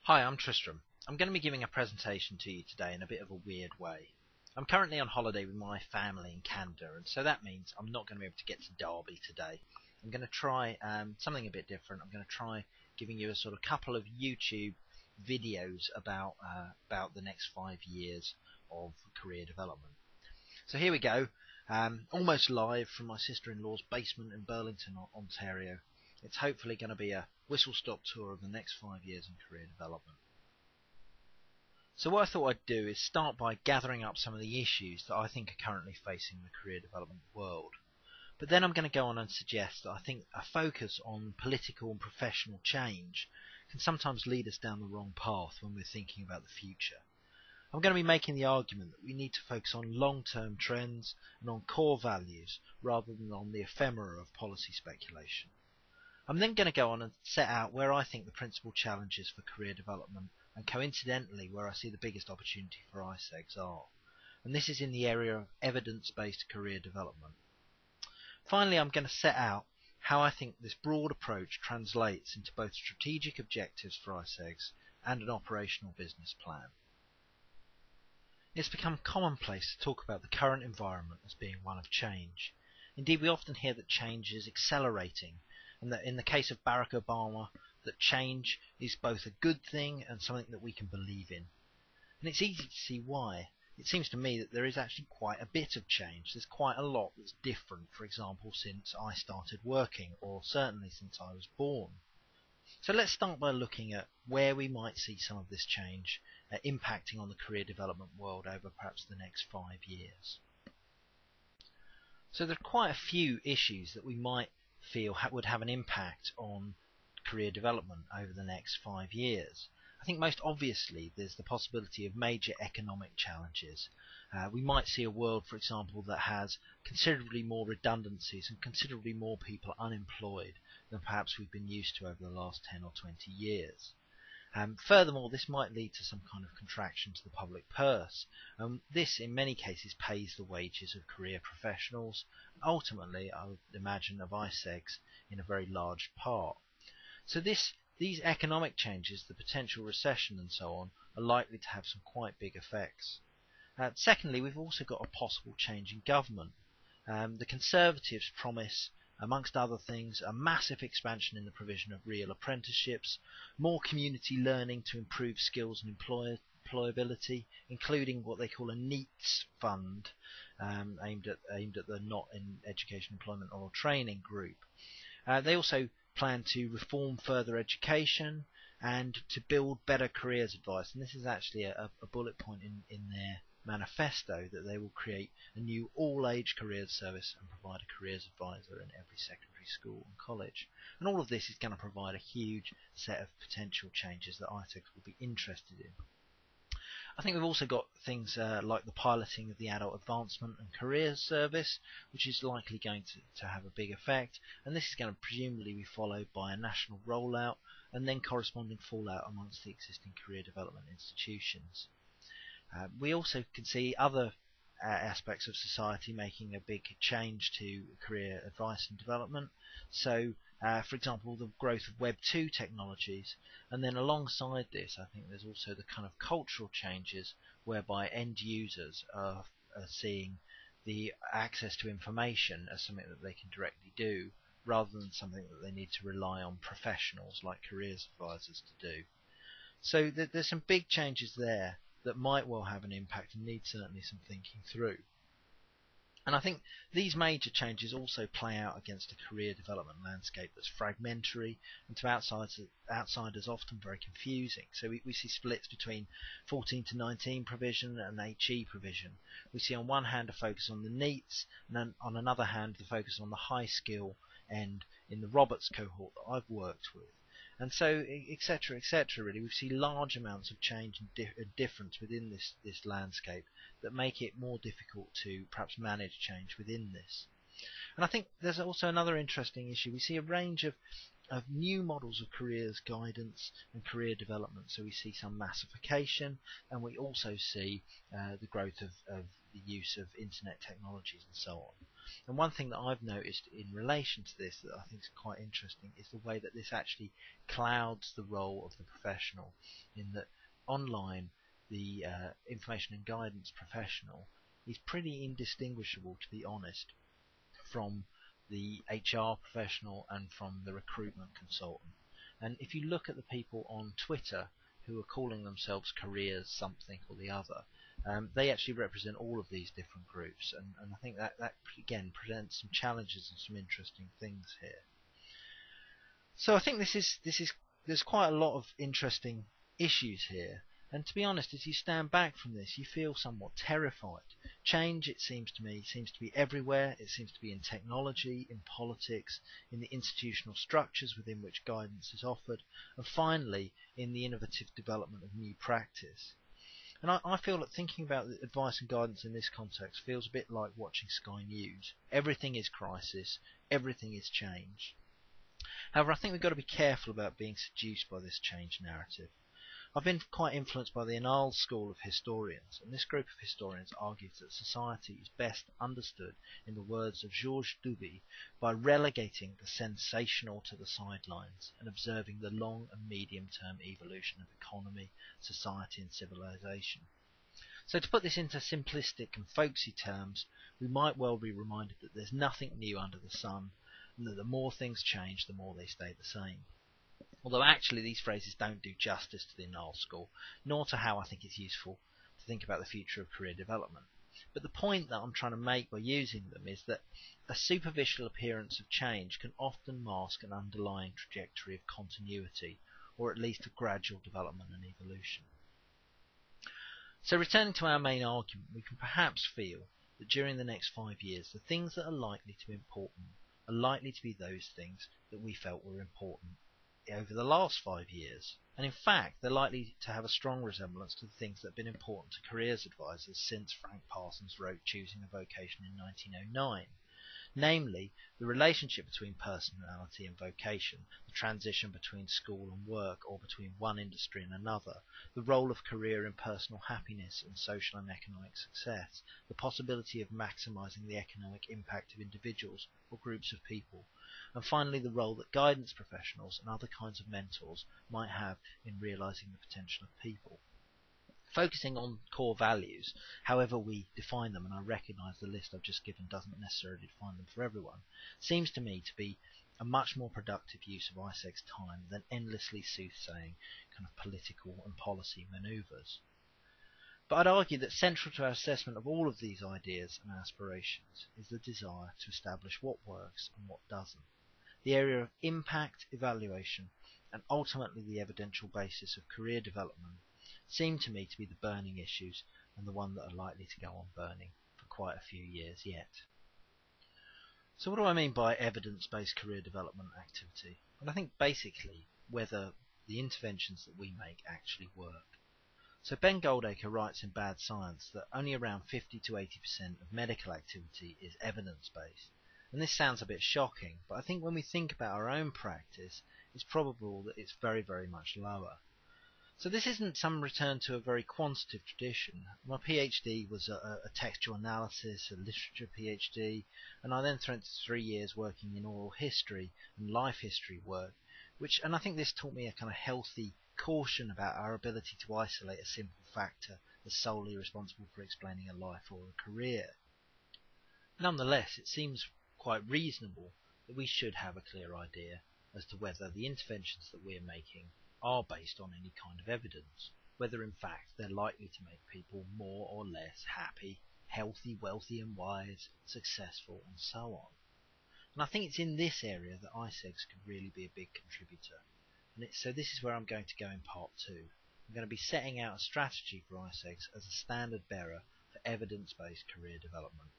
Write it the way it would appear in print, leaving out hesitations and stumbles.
Hi, I'm Tristram. I'm going to be giving a presentation to you today in a bit of a weird way. I'm currently on holiday with my family in Canada, and so that means I'm not going to be able to get to Derby today. I'm going to try something a bit different. I'm going to try giving you a sort of couple of YouTube videos about the next 5 years of career development. So here we go, almost live from my sister-in-law's basement in Burlington, Ontario. It's hopefully going to be a whistle-stop tour of the next 5 years in career development. So what I thought I'd do is start by gathering up some of the issues that I think are currently facing the career development world. But then I'm going to go on and suggest that I think a focus on political and professional change can sometimes lead us down the wrong path when we're thinking about the future. I'm going to be making the argument that we need to focus on long-term trends and on core values rather than on the ephemera of policy speculation. I'm then going to go on and set out where I think the principal challenges for career development and coincidentally where I see the biggest opportunity for ICEGs are. And this is in the area of evidence-based career development. Finally, I'm going to set out how I think this broad approach translates into both strategic objectives for ICEGs and an operational business plan. It's become commonplace to talk about the current environment as being one of change. Indeed, we often hear that change is accelerating, and that in the case of Barack Obama, that change is both a good thing and something that we can believe in. And it's easy to see why. It seems to me that there is actually quite a bit of change. There's quite a lot that's different, for example, since I started working, or certainly since I was born. So let's start by looking at where we might see some of this change impacting on the career development world over perhaps the next 5 years. So there are quite a few issues that we might feel would have an impact on career development over the next 5 years. I think most obviously there's the possibility of major economic challenges. We might see a world, for example, that has considerably more redundancies and considerably more people unemployed than perhaps we've been used to over the last 10 or 20 years. Furthermore, this might lead to some kind of contraction to the public purse. This, in many cases, pays the wages of career professionals, and ultimately, I would imagine, of ICEGs in a very large part. So these economic changes, the potential recession and so on, are likely to have some quite big effects. Secondly, we've also got a possible change in government. The Conservatives promise, amongst other things, a massive expansion in the provision of real apprenticeships, more community learning to improve skills and employability, including what they call a NEETs fund, aimed at the Not in Education, Employment or Training group. They also plan to reform further education and to build better careers advice. And this is actually a bullet point in their manifesto, that they will create a new all-age careers service and provide a careers advisor in every secondary school and college. And all of this is going to provide a huge set of potential changes that ICEGs will be interested in. I think we've also got things like the piloting of the Adult Advancement and Careers Service, which is likely going to have a big effect, and this is going to presumably be followed by a national rollout and then corresponding fallout amongst the existing career development institutions. We also can see other aspects of society making a big change to career advice and development. So, for example, the growth of Web 2 technologies, and then alongside this, I think there's also the kind of cultural changes whereby end users are seeing the access to information as something that they can directly do, rather than something that they need to rely on professionals like careers advisors to do. So there's some big changes there that might well have an impact and need certainly some thinking through. And I think these major changes also play out against a career development landscape that's fragmentary and to outsiders often very confusing. So we see splits between 14 to 19 provision and HE provision. We see on one hand a focus on the NEETs, and then on another hand the focus on the high skill end in the Roberts cohort that I've worked with. And so, etc., etc. Really, we see large amounts of change and difference within this landscape that make it more difficult to perhaps manage change within this. And I think there's also another interesting issue. We see a range of new models of careers guidance and career development. So we see some massification, and we also see the growth of the use of internet technologies and so on. And one thing that I've noticed in relation to this that I think is quite interesting is the way that this actually clouds the role of the professional, in that online the information and guidance professional is pretty indistinguishable, to be honest, from the HR professional and from the recruitment consultant. And if you look at the people on Twitter who are calling themselves careers something or the other, they actually represent all of these different groups, and I think that again presents some challenges and some interesting things here. So I think there's quite a lot of interesting issues here, and to be honest, as you stand back from this, you feel somewhat terrified. Change, it seems to me, seems to be everywhere. It seems to be in technology, in politics, in the institutional structures within which guidance is offered, and finally in the innovative development of new practice. And I feel that thinking about advice and guidance in this context feels a bit like watching Sky News. Everything is crisis, everything is change. However, I think we've got to be careful about being seduced by this change narrative. I've been quite influenced by the Annales school of historians, and this group of historians argues that society is best understood, in the words of Georges Duby, by relegating the sensational to the sidelines and observing the long and medium-term evolution of economy, society and civilization. So to put this into simplistic and folksy terms, we might well be reminded that there's nothing new under the sun, and that the more things change, the more they stay the same. Although actually these phrases don't do justice to the Annales school, nor to how I think it's useful to think about the future of career development. But the point that I'm trying to make by using them is that a superficial appearance of change can often mask an underlying trajectory of continuity, or at least a gradual development and evolution. So returning to our main argument, we can perhaps feel that during the next 5 years, the things that are likely to be important are likely to be those things that we felt were important over the last 5 years, and in fact they're likely to have a strong resemblance to the things that have been important to careers advisors since Frank Parsons wrote Choosing a Vocation in 1909, namely the relationship between personality and vocation, the transition between school and work or between one industry and another, the role of career in personal happiness and social and economic success, the possibility of maximising the economic impact of individuals or groups of people, and finally the role that guidance professionals and other kinds of mentors might have in realising the potential of people. Focusing on core values, however we define them, and I recognise the list I've just given doesn't necessarily define them for everyone, seems to me to be a much more productive use of ISEG's time than endlessly soothsaying kind of political and policy manoeuvres. But I'd argue that central to our assessment of all of these ideas and aspirations is the desire to establish what works and what doesn't. The area of impact evaluation and ultimately the evidential basis of career development seem to me to be the burning issues, and the one that are likely to go on burning for quite a few years yet. So what do I mean by evidence-based career development activity? Well, I think basically whether the interventions that we make actually work. So Ben Goldacre writes in Bad Science that only around 50 to 80% of medical activity is evidence-based. And this sounds a bit shocking, but I think when we think about our own practice, it's probable that it's very, very much lower. So this isn't some return to a very quantitative tradition. My PhD was a textual analysis, a literature PhD, and I then spent 3 years working in oral history and life history work, and I think this taught me a kind of healthy caution about our ability to isolate a simple factor as solely responsible for explaining a life or a career. Nonetheless, it seems quite reasonable that we should have a clear idea as to whether the interventions that we're making are based on any kind of evidence, whether in fact they're likely to make people more or less happy, healthy, wealthy and wise, successful and so on. And I think it's in this area that ISEGs could really be a big contributor. So this is where I'm going to go in part 2. I'm going to be setting out a strategy for ISEGs as a standard bearer for evidence-based career development.